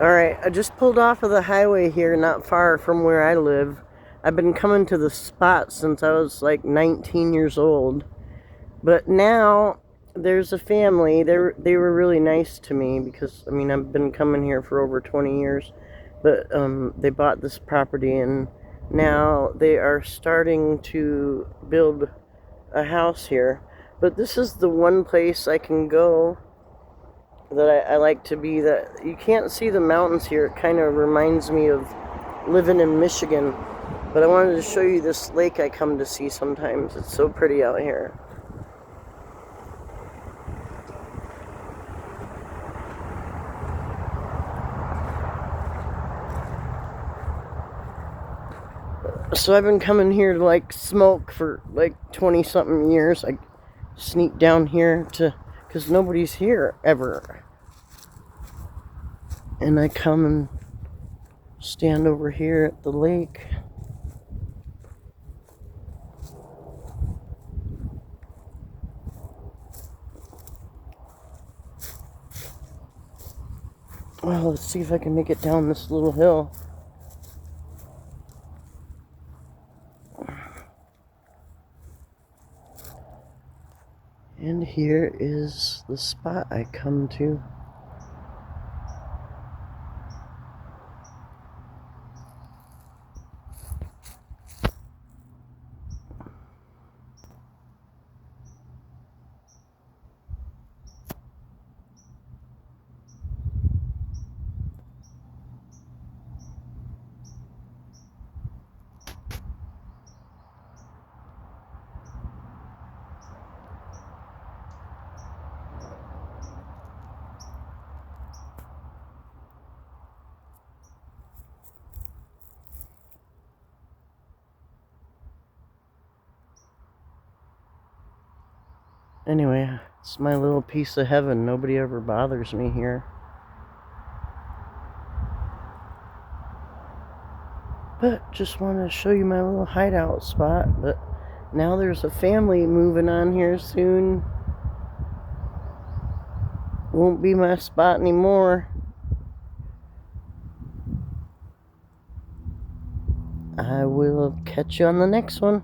Alright, I just pulled off of the highway here, not far from where I live. I've been coming to the spot since I was like 19 years old. But now there's a family. They were really nice to me because I mean I've been coming here for over 20 years. But they bought this property and now they are starting to build a house here. But this is the one place I can go that I like to be. That you can't see the mountains here. It kind of reminds me of living in Michigan. But I wanted to show you this lake I come to see sometimes. It's so pretty out here. So I've been coming here to like smoke for like 20 something years. I sneak down here to, because nobody's here ever. And I come and stand over here at the lake. Well, let's see if I can make it down this little hill. And here is the spot I come to. Anyway, it's my little piece of heaven. Nobody ever bothers me here. But just want to show you my little hideout spot. But now there's a family moving on here soon. Won't be my spot anymore. I will catch you on the next one.